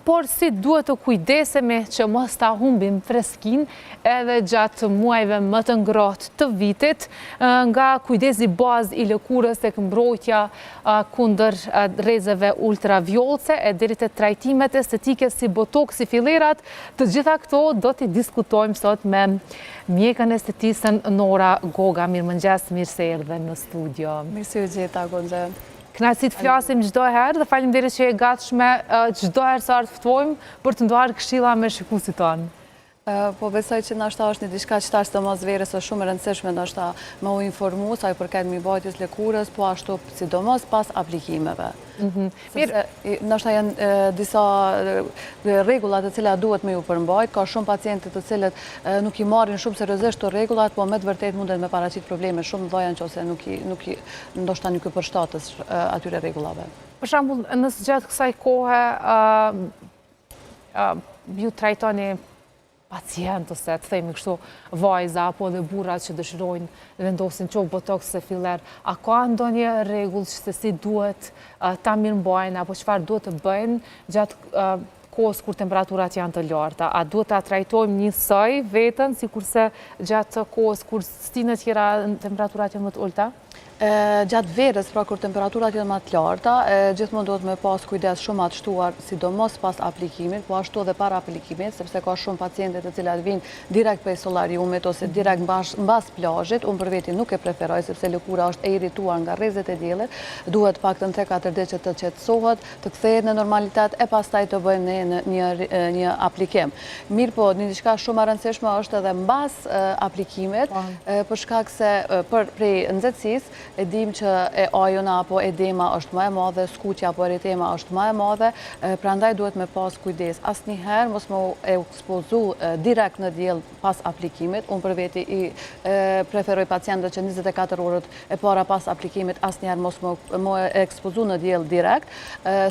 por si duhet të kujdesemi që mos ta humbim freskin edhe gjatë muajve më të ngrohtë të vitit, nga kujdesi bazë i lëkurës tek mbrojtja kundër rrezeve ultravjollce e deri te trajtimet estetike si botoksi, fillerat. Të gjitha këto do t'i diskutojmë sot me mjekën estetisen Nora Goga. Mirëmëngjes, mirë se erdhe në studio. Mirë se u gjeta, Gonxhe. Kënaqësi të flasim çdo herë dhe faleminderit që je gatshme çdo herë sa të ftojmë për të ndarë këshilla me shikuesit tonë. Po besoj që ndoshta është një diçka që tash të mos verës është shumë e rëndësishme ndoshta më u informu sa i përket mirëmbajtjes lëkurës, po ashtu sidomos pas aplikimeve. Ndoshta janë disa rregulla të cilat duhet me ju përmbajt, ka shumë pacientë të cilët nuk i marrin shumë seriozisht këto rregullat, po me të vërtetë mundet me paraqit probleme shumë mëdha nëse ndoshta nuk i përshtatës atyre rregullave. Për shembull, nëse gjatë kësaj kohe ju trajtoni pacient ose të themi kështu vajza apo dhe burrat që dëshirojnë vendosin qoftë botoks ose filler, a ka ndonjë rregull se si duhet ta mirëmbajnë apo çfarë duhet të bëjnë gjatë kohës kur temperaturat janë të larta? A duhet ta trajtojmë njësoj veten sikurse gjatë kohës kur stinë tjera temperaturat janë më të ulta? Gjatë verës, pra kur temperaturat janë më të larta, gjithmonë duhet me pas kujdes shumë atë shtuar, sidomos pas aplikimit, po ashtu edhe para aplikimit, sepse ka shumë pacientet të cilat vinë direkt prej solariumit ose direkt mbas plazhit. Unë për veti nuk e preferoj sepse lëkura është e irrituar nga rrezet e diellit, duhet paktën 3-4 ditë që të qetësohet, të kthehet në normalitet e pastaj të bëjmë një aplikim. Mirë po, një diçka shumë e rëndësishme është edhe mbas aplikimit, për shkak se prej nxehtësisë e dim që ajona apo edema është më e madhe, skuqja apo eritema është më e madhe, prandaj duhet me pas kujdes. Asnjëherë mos më ekspozu direkt në diell pas aplikimit. Unë për veti i preferoj pacientët që 24 orët e para pas aplikimit asnjëherë mos më ekspozu në diell direkt,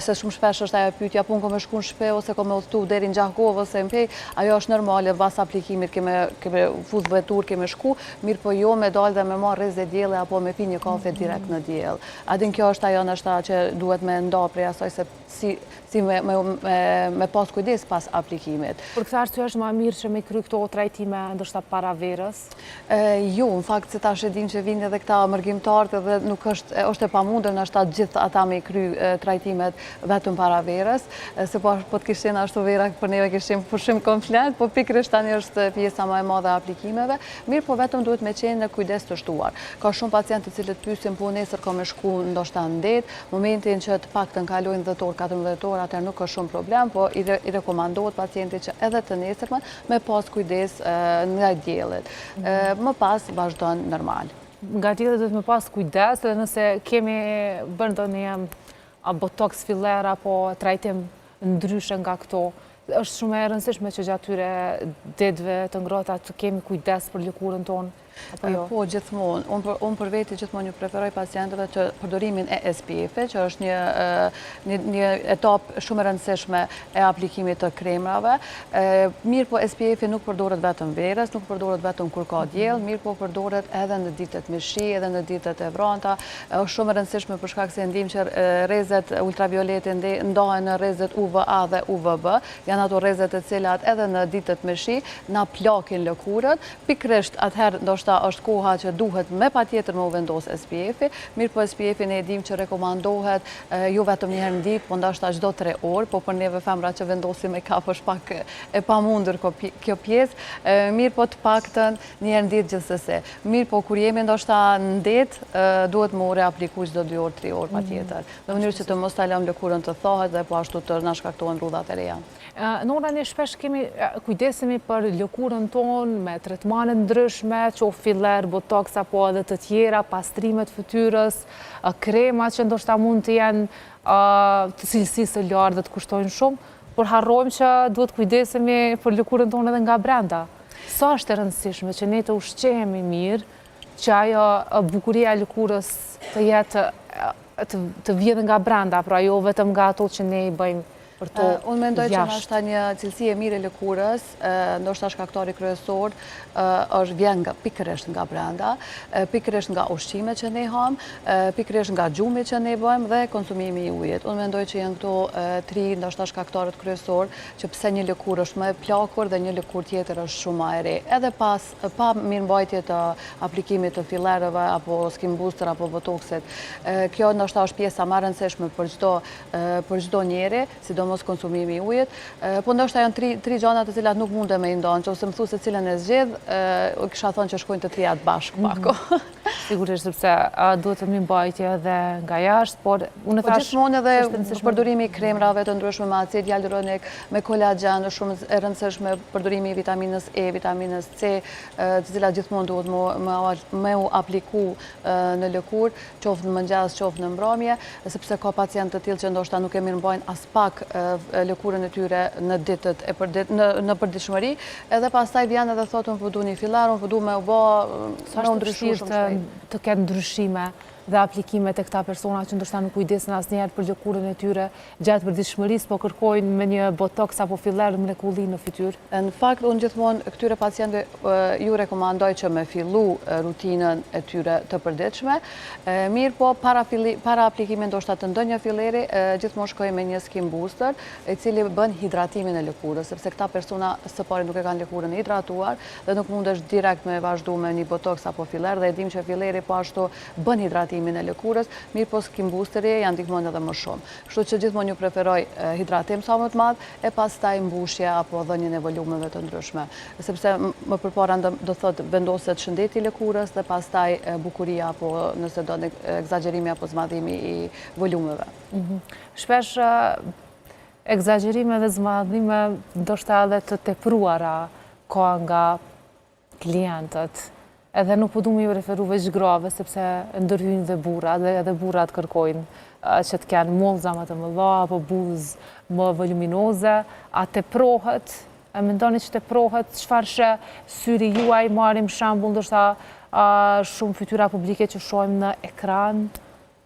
se shumë shpesh është ajo pyetja, po unë me shku në shtëpi ose me udhëtu deri në Gjakovë ose në Pej, ajo është normale, pas aplikimit keme fut vetur, keme shku, mirë po jo me dalë dhe me marrë rrezë dielle apo me pi një kafe direkt në diell. Adin kjo është ajo ndoshta që duhet me nda prej asaj se si me pas kujdes pas aplikimit. Për këtë arsye është më mirë që me kry këto trajtime ndoshta para verës? Jo, në fakt se tash e dim që vinë edhe këta mërgjimtarët dhe nuk është e pamundur ndoshta gjithë ata me kry trajtimet vetëm para verës, se po të kishin ashtu vera për neve kishim pushim komplet, po pikërisht tani është pjesa më e madhe e aplikimeve, mirë po vetëm duhet me qenë në kujdes të shtuar. Ka shumë pacientë të cilët pyesin po nesër ka me shku ndoshta në det, momentin që të paktën kalojnë 10 orë, 14 orë, atëherë nuk është shumë problem, po i rekomandohet pacientit që edhe të nesërmen me pas kujdes nga diellit. Më pas vazhdon normal. Nga diellit duhet me pas kujdes, edhe nëse kemi bërë ndonjë botoks, filler apo trajtim ndryshe nga këto, është shumë e rëndësishme që gjatë tyre ditëve të ngrohta të kemi kujdes për lëkurën tonë. Po, gjithmonë. Unë për veti gjithmonë ju preferoj pacientëve që përdorimin e SPF-it, që është një etapë shumë e rëndësishme e aplikimit të kremrave. Mirë po SPF-i nuk përdoret vetëm verës, nuk përdoret vetëm kur ka diell, mirë po përdoret edhe në ditët me shi, edhe në ditët e vranta. Është shumë e rëndësishme për shkak se ndim që rrezet ultraviolete ndahen në rrezet UVA dhe UVB, janë ato rrezet e cilat edhe në ditët me shi na plakin lëkurën. Pikërisht atëherë ndoshta është koha që duhet me patjetër me u vendos SPF-i, mirë po SPF-i ne e dim që rekomandohet jo vetëm një herë në ditë, po ndoshta çdo 3 orë, po për neve femra që vendosim make-up është pak e pamundur kjo pjesë, mirë po të paktën një herë në ditë gjithsesi. Mirë po kur jemi ndoshta në det, duhet më reapliku çdo 2 orë, 3 orë patjetër, në mënyrë që të mos ta lëm lëkurën të thahet dhe po ashtu të na shkaktohen rrudhat e reja. Nora, ne shpesh kujdesemi për lëkurën tonë me tretmane ndryshme, qoftë filler, botoks apo edhe të tjera, pastrimet fytyrës, krema që ndoshta mund të jenë të cilësisë të lartë dhe të kushtojnë shumë, por harrojmë që duhet kujdesemi për lëkurën tonë edhe nga brenda. Sa është e rëndësishme që ne të ushqehemi mirë, që ajo bukuria e lëkurës të jetë të vjedhë nga brenda, pra jo vetëm nga ato që ne i bëjmë për to jashtë? Unë mendoj që nështë një cilësi e mirë e lëkurës, ndoshta shkaktori kryesor, është vjen pikërisht nga brenda, pikërisht nga ushqimet që ne ham, pikërisht nga gjumi që ne bëjmë dhe konsumimi i ujit. Unë mendoj që janë këto tri ndoshta shkaktorët kryesor që pse një lëkurë është më e plakur dhe një lëkurë tjetër është shumë më e re. Edhe pa mirëmbajtje të aplikimit të fillerëve apo skin booster apo botoxit. Kjo ndoshta është pjesa më e rëndësishme për çdo njeri, sidomos konsumimi i ujit. Po ndoshta janë tri gjëra të cilat nuk mundem me i ndonë, që ose më thu se cilën e zgjedh, kisha thonë që shkojnë të trijat bashkë pako. Sigurisht, sepse duhet të mirëmbajtje edhe nga jashtë, por unë thash... Gjithmonë edhe përdorimi i kremrave të ndryshme me acid hialuronik, me kolagjen, shumë e rëndësishme përdorimi i vitaminës E, vitaminës C, të cilat gjithmonë duhet me u apliku në lëkurë, qoftë në mëngjes, qoftë në mbrëmje, sepse ka pacientë të tillë që ndoshta nuk e mirëmbajnë as pak lëkurën e tyre në ditët në përditshmëri, edhe pastaj vjen edhe thotë unë po du një fillar, unë po du me u bë me u ndryshu shumë shpejt. Të ketë ndryshime dhe aplikime të këta persona që ndoshta nuk kujdesin asnjëherë për lëkurën e tyre gjatë përditshmërisë, po kërkojnë me një botox apo filler mrekulli në fytyrë? Në fakt, unë gjithmonë këtyre pacientëve ju rekomandoj që me fillu rutinën e tyre të përditshme. Mirë po, para aplikimit ndoshta të ndonjë filleri, gjithmonë shkoj me një skin booster, i cili bën hidratimin e lëkurës, sepse këta persona së pari nuk e kanë lëkurën e hidratuar dhe nuk mundesh direkt me vazhdu me një botox apo filler, dhe e dim që filleri po ashtu bën hidratimin e lëkurës, mirë po skin boosteri janë ndihmojnë edhe më shumë. Kështu që gjithmonë ju preferoj hidratim sa më të madh e pastaj mbushje apo dhënien e volumeve të ndryshme. Sepse më përpara do thotë vendoset shëndeti i lëkurës dhe pastaj bukuria apo nëse do egzagjerimi apo zmadhimi i volumeve. Shpesh egzagjerime dhe zmadhime ndoshta edhe të tepruara ka nga klientët. Edhe nuk po du me ju referu veç grave, sepse ndërhyjnë dhe burrat, dhe edhe burrat kërkojnë që të kenë mollza më të mëdha apo buzë më voluminoze. A teprohet? A mendoni që teprohet? Çfarë sheh syri juaj? Marrim shembull ndoshta shumë fytyra publike që shohim në ekran,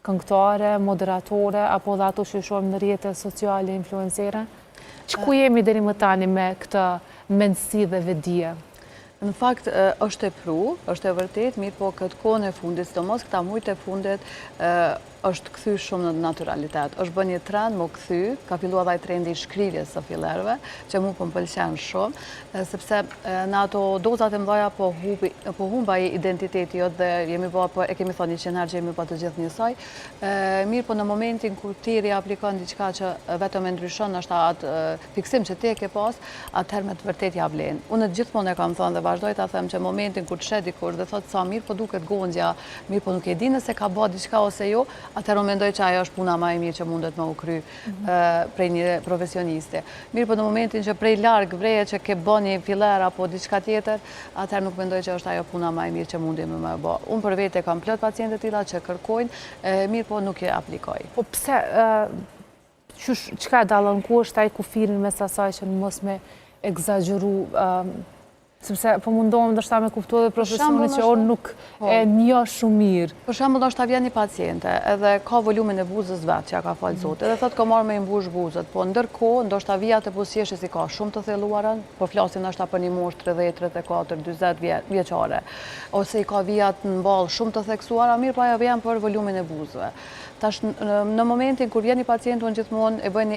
këngëtare, moderatore, apo dhe ato që shohim në rrjetet sociale, influencere? Ku jemi deri më tani me këtë mendësi dhe vedije? Në fakt, është e pru, është e vërtet, mirë po këtë kohën e fundit, sidomos këta muajt e fundit, është kthy shumë në naturalitet. Është bën një trend më kthy, ka filluar edhe trendi i shkrirjes së fillerëve, që mua po m'pëlqen shumë, sepse në ato dozat e mëdha po humba identiteti jot dhe e kemi thënë 100 herë që jemi pa të gjithë njësoj. Mirë po në momentin kur ti riaplikon diçka që vetëm e ndryshon është atë fiksim që ti e ke pas, atëherë me të vërtet ja vlen. Unë gjithmonë e kam thënë dhe vazhdoj ta them që momentin kur të shet dikur dhe thotë sa mirë po duket goxha, mirë po nuk e di nëse ka bë diçka ose jo, atëherë mendoj që ajo është puna më e mirë që mundet me u kry prej një profesionisti. Mirë po në momentin që prej larg vrehet që ke bën një filler apo diçka tjetër, atëherë nuk mendoj që është ajo puna më e mirë që mundi me bë. Unë për vete kam plot pacientë të tilla që kërkojnë, mirë po nuk e aplikoj. Po pse çka dallon ku është ai kufirin mes asaj që mos me egzagjeru, sepse po mundohem ndoshta me kuptu edhe profesionin që unë nuk e njoh shumë mirë. Për shembull, ndoshta vjen një paciente edhe ka volumin e buzës vet që ja ka fal Zoti, edhe thotë ka marrë me mbush buzët, po ndërkohë ndoshta vijat e buzëqeshjes i ka shumë të thelluara, po flasim ndoshta për një moshë 30, 34, 40 vjeçare, ose i ka vijat në ballë shumë të theksuara, mirë po ajo vjen për volumin e buzëve. Tash në momentin kur vjen një pacient, unë gjithmonë e bëj një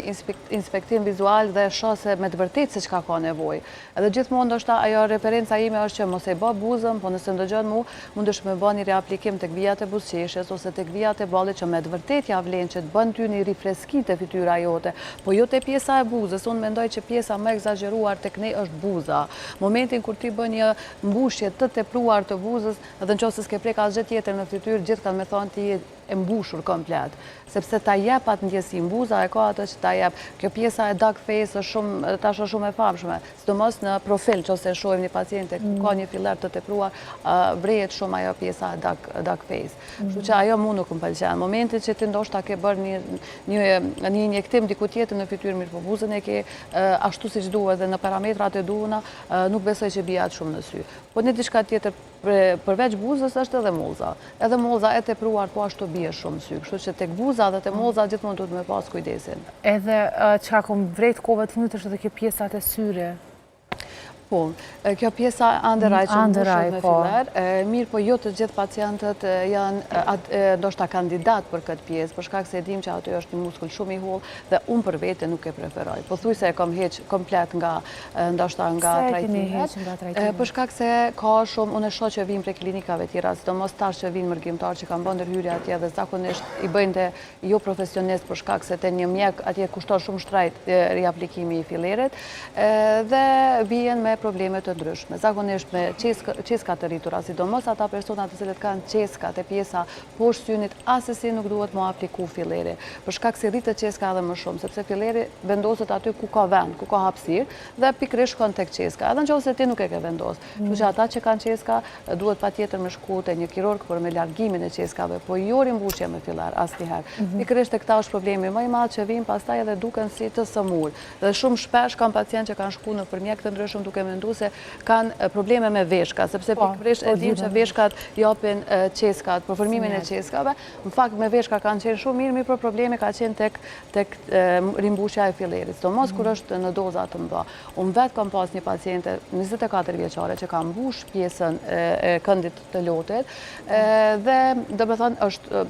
inspektim vizual dhe shoh se me të vërtetë se çka ka nevojë. Edhe gjithmonë ndoshta ajo referenca ime është që mos e bë buzën, po nëse ndëgjon mua, mundesh me bë një riaplikim tek vijat e buzëqeshjes ose tek vijat e ballit që me të vërtetë ja vlen që të bën ty një rifreski te fytyra jote, po jo te pjesa e buzës. Unë mendoj që pjesa më egzageruar tek ne është buza. Momentin kur ti bën një mbushje të tepruar të buzës, edhe nëse s'ke prek asgjë tjetër në fytyrë, gjithë kanë me thonë ti e mbushur komplet, sepse ta jep atë ndjesim, buza e ka atë që ta jep. Kjo pjesa e dark face është shumë e famshme, sidomos në profil, nëse e shohim një pacient ka një filler të tepruar, vrehet shumë ajo pjesa e dark face. Kështu që ajo mua nuk më pëlqen. Momentin që ti ndoshta ke bërë një injektim diku tjetër në fytyrë, mirë po buzën e ke ashtu siç duhet dhe në parametrat e duhuna, nuk besoj që bie atë shumë në sy. Po në diçka tjetër përveç buzës është edhe mollza. Edhe mollza e tepruar po ashtu bie shumë sy, kështu që tek buza dhe te mollza gjithmonë duhet me pas kujdesin. Edhe çka kom vret kohëve të fundit është edhe kjo pjesat e syre. Po, kjo pjesa undereye që mbushet me filer, mirë po jo të gjithë pacientët janë ndoshta kandidat për këtë pjesë, për shkak se e dim që aty është një muskull shumë i hollë dhe unë për vete nuk e preferoj. Po thuj se e kom heq komplet ndoshta nga trajtimet, për shkak se ka shumë, unë e shoh që vinë prej klinikave tjera, sidomos tash që vinë mërgjimtar që kanë bën ndërhyrje atje dhe zakonisht i bëjnë jo profesionist për shkak se te një mjek atje kushton shumë shtrejt riaplikimi i fillerit dhe vjen me probleme të ndryshme. Zakonisht me qeska të rritura, sidomos ata persona të cilët kanë qeska të pjesa poshtë synit, asesi nuk duhet më apliku filleri, për shkak se rritet qeska edhe më shumë, sepse filleri vendoset aty ku ka vend, ku ka hapësirë dhe pikërisht shkon tek qeska. Edhe nëse ti nuk e ke vendos. Kështu që ata që kanë qeska duhet patjetër me shku te një kirurg për me largimin e qeskave, po jo rimbushje me fillar asnjëherë. Pikërisht këta është problemi më i madh që vijnë pastaj edhe duken si të sëmur. Dhe shumë shpesh kanë pacientë që kanë shkuar nëpër mjek të ndryshëm duke mendu se kanë probleme me veshka, sepse pikërisht e dim që veshkat japin qeskat, për formimin e qeskave. Në fakt me veshka kanë qenë shumë mirë, por problemi ka qenë tek rimbushja e fillerit, sidomos kur është në doza të mëdha. Unë vetë kam pas një paciente 24 vjeçare që ka mbush pjesën e këndit të lotit dhe domethënë është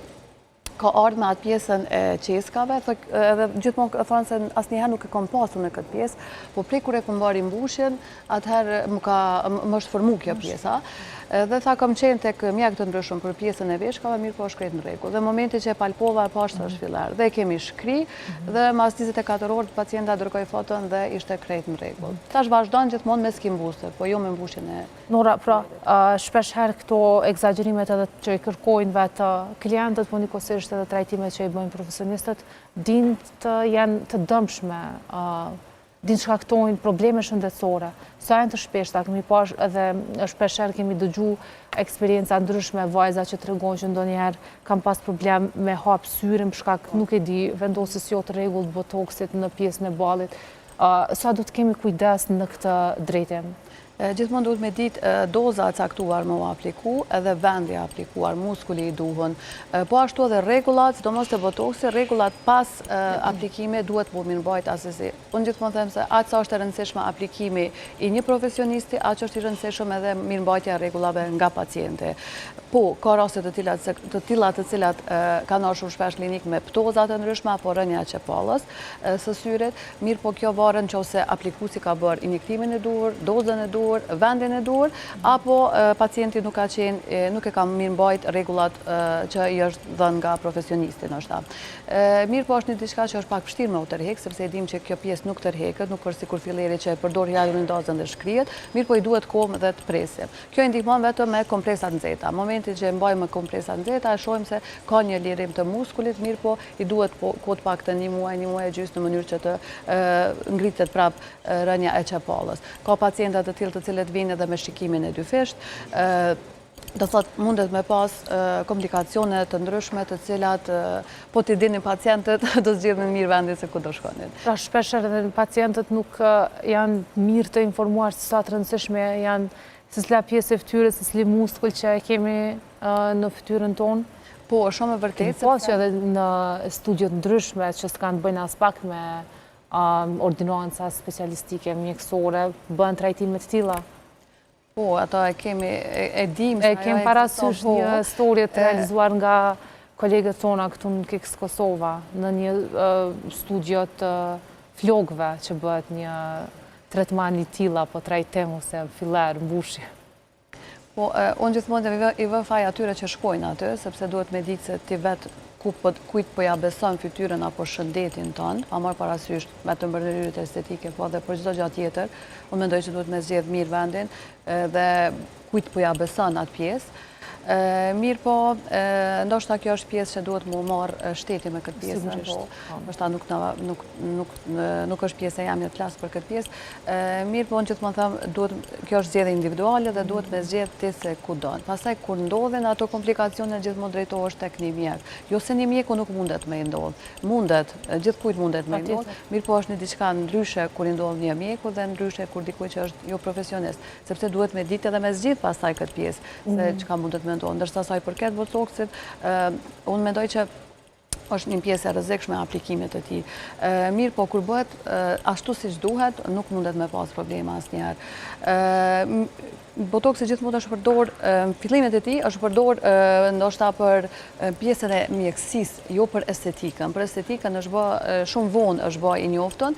ka ardhur me atë pjesën e qeskave, edhe gjithmonë thonë se asnjëherë nuk e kam pasur në këtë pjesë, po prej kur e kam bërë mbushjen, atëherë më është formu kjo pjesa. Dhe tha kam qenë tek mjek të ndryshëm për pjesën e veshkave, mirë po është krejt në rregull. Dhe momenti që e palpova e pashtë është fillar. Dhe kemi shkri dhe mas 24 orë pacienta dërgoi foton dhe ishte krejt në rregull. Tash vazhdon gjithmonë me skin booster, po jo me mbushjen e. Nora, pra, shpesh herë këto egzagerimet edhe që i kërkojnë vetë klientët, po njëkohësisht edhe trajtimet që i bëjnë profesionistët, din të janë të dëmshme, din shkaktojnë probleme shëndetësore. Sa janë të shpeshta, kemi pash edhe shpesher kemi dëgju eksperienca ndryshme, vajza që të regojnë që ndonjëherë kam pas problem me hap syrin, për shkak nuk e di, vendosis jo të rregullt botoksit në pjesën e ballit. Sa du të kemi kujdes në këtë drejtim? Gjithmonë duhet me ditë doza caktuar më u apliku, edhe vendi aplikuar, muskuli i duhën. Po ashtu edhe rregullat, sidomos te botoksi, rregullat pas aplikimit duhet më mirëmbajt asesi. Unë gjithmonë them se aq sa është e rëndësishme aplikimi i një profesionisti, aq është i rëndësishëm edhe mirëmbajtja e rregullave nga pacienti. Po, ka raste të tilla të cilat kanë ardhur shumë shpesh klinik me ptoza të ndryshme apo rënja e qepallës së syrit, mirë po kjo varet nëse aplikuesi ka bërë injektimin e duhur, dozën e duhur, vendin e duhur, apo pacienti nuk e ka mirëmbajt rregullat që i është dhënë nga profesionisti ndoshta. Mirë po është një diçka që është pak vështirë me u tërheq, sepse e dim që kjo pjesë nuk tërheqet, nuk është sikur filleri që e përdor hialurondazën dhe shkrihet, mirë po i duhet kohë dhe të presim. Kjo i ndihmon vetëm me kompresat nxehta. Momenti që e mbajmë me kompresat nxehta, e shohim se ka një lirim të muskulit, mirë po i duhet kohë të paktën një muaj e gjysmë në mënyrë që të ngritet prapë rënja e qepallës. Ka pacienta të tillë të cilët vinë edhe me shikimin e dyfisht, do thot mundet me pas komplikacione të ndryshme të cilat po t'i dinin pacientët do zgjidhin mirë vendin se ku do shkonin. Pra shpesh edhe pacientët nuk janë mirë të informuar se sa të rëndësishme janë se s'la pjesë e fytyrës, se s'li muskull që e kemi në fytyrën tonë. Po, shumë e vërtetë. Po që edhe në studiot ndryshme që s'kanë bëjnë as pak me ordinanca specialistike, mjekësore, bën trajtime të tilla. Po, ato e kemi, e dim. E kemi parasysh një storje të realizuar nga kolegët tona këtu në KIKS Kosova, në një studio të flokëve që bëhet një tretman i tilla, po trajtim ose fillar, mbushje. Po, unë gjithmonë i vë faj atyre që shkojnë aty, sepse duhet me ditë se ti vetë kujt po ja beson fytyrën apo shëndetin tonë, pa marrë parasysh vetëm për ndërhyrjet estetike, po edhe për çdo gjatë tjetër, unë mendoj që duhet me zgjedh mirë vendin dhe kujt po ja beson atë pjesë. Mirë po, ndoshta kjo është pjesë që duhet mu marrë shteti me këtë pjesë, ndoshta nuk është pjesë e jamja të klasë për këtë pjesë. Mirë po, në gjithmonë them, kjo është zgjedhje individuale dhe duhet me zgjedh ti se ku don. Pastaj kur ndodhin ato komplikacione gjithmonë drejtohesh tek një mjek. Jo se një mjeku nuk mundet me i ndodh. Mundet, gjithkujt mundet me i ndodh. Mirë po është një diçka ndryshe kur i ndodh një mjeku dhe ndryshe kur dikujt që është jo profesionist, sepse duhet me ditë edhe me zgjidh pastaj këtë pjesë, se çka mund të mendon. Ndërsa sa i përket botoksit, unë mendoj që është një pjesë e rrezikshme e aplikimit të tij. Mirë, po kur bëhet ashtu siç duhet, nuk mundet me pas probleme asnjëherë. Botoksi gjithmonë është përdor, fillimet e tij është përdor ndoshta për pjesën e mjekësisë, jo për estetikën. Për estetikën është bë shumë vonë është bë i njoftën.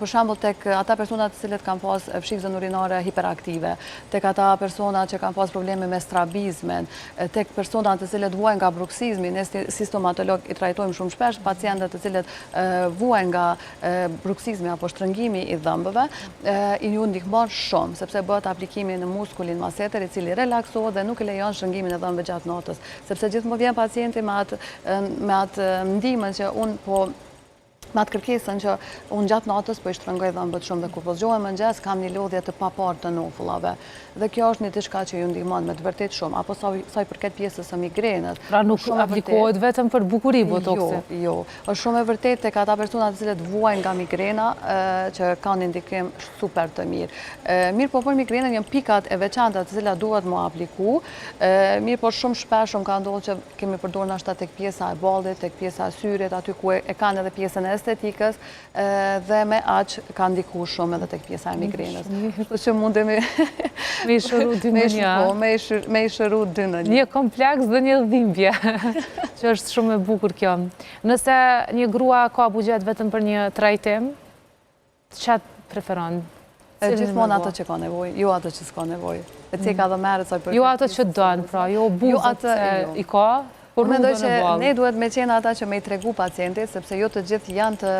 Për shembull tek ata persona të cilët kanë pas fshikëzën urinare hiperaktive, tek ata persona që kanë pas probleme me strabizmin, tek persona të cilët vuajnë nga bruksizmi, ne si stomatolog i trajtojmë shumë shpesh pacientët të cilët vuajnë nga bruksizmi apo shtrëngimi i dhëmbëve, i ju ndihmon shumë sepse bëhet aplikimi në muskulin maseter i cili relaksohet dhe nuk e lejon shtrëngimin e dhëmbëve gjatë natës, sepse gjithmonë vjen pacienti me atë ndihmën që me atë kërkesën që unë gjatë natës po i shtrëngoj dhëmbët shumë dhe kur po zgjohem mëngjes kam një lodhje të paparë të nofullave. Dhe kjo është një diçka që ju ndihmon me të vërtet shumë, apo sa i përket pjesës së migrenës. Pra nuk aplikohet vetëm për bukuri botoksi. Jo, është shumë e vërtet tek ata persona të cilët vuajnë nga migrena që kanë ndikim super të mirë. Mirë, po për migrenën janë pikat e veçanta të cilat duhet mu apliku. Mirë, po shumë shpesh ka ndodhur që kemi përdorur ndoshta tek pjesa e ballit, tek pjesa e syrit, aty ku e kanë edhe pjesën e estetikës dhe me aq ka ndikuar shumë edhe tek pjesa e migrenës. Kështu që mundemi me i shëru dy në një. Me i shëru dy në një. Një kompleks dhe një dhimbje, që është shumë e bukur kjo. Nëse një grua ka buxhet vetëm për një trajtim, çfarë preferon? Gjithmonë ato që ka nevojë, jo ato që s'ka nevojë. E ceka dhe merret sa i përket. Jo ato që don, pra, jo buzët i ka. Unë mendoj që ne duhet me qenë ata që me i tregu pacientit, sepse jo të gjithë janë të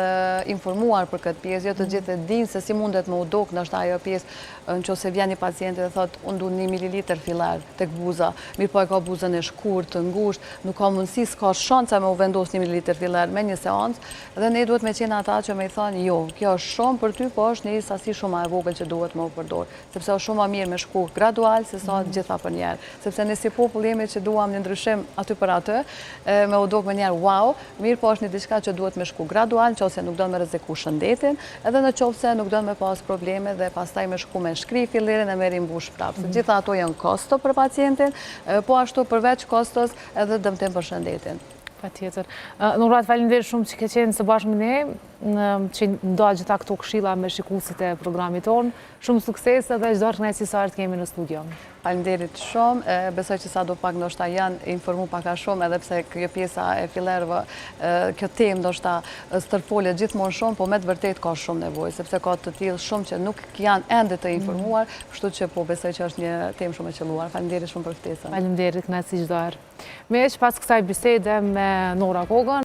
informuar për këtë pjesë, jo të gjithë e dinë se si mundet me u dok ndoshta ajo pjesë, nëse vjen një pacient dhe thotë unë du 1 mililitër filar tek buza, mirë po e ka buzën e shkurtë, të ngushtë, nuk ka mundësi, s'ka shanca me u vendos 1 mililitër filar me një seancë, dhe ne duhet me qenë ata që me i thonë jo, kjo është shumë për ty, po është një sasi shumë e vogël që duhet me u përdor, sepse është shumë më mirë me shku gradual se sa gjitha për njerë, sepse ne si popull jemi që duam një ndryshim aty për aty, me u dok me njerë wow, mirë po është një diçka që duhet me shku gradual, në qoftë se nuk do me rreziku shëndetin, edhe në qoftë se nuk do me pas probleme dhe pastaj me shku me shkri fillirin e me rimbush prapë. Se gjitha ato janë kosto për pacientin, po ashtu përveç kostos edhe dëmtim për shëndetin. Patjetër. Nurat, faleminderit shumë që ke qenë së bashkë me ne, që nda gjitha këto këshilla me shikuesit e programit tonë. Shumë sukses dhe çdo kënaqësi sa të kemi në studio. Faleminderit shumë. Besoj që sa do pak ndoshta janë informu pak a shumë, edhe pse kjo pjesa e fillerëve, kjo temë ndoshta stërfolet gjithmonë shumë, po me të vërtet ka shumë nevojë, sepse ka të tillë shumë që nuk janë ende të informuar, kështu që po besoj që është një temë shumë e qelluar. Faleminderit shumë për ftesën. Faleminderit, kënaqësi çdo herë. Pas kësaj bisede me Nora Kogën,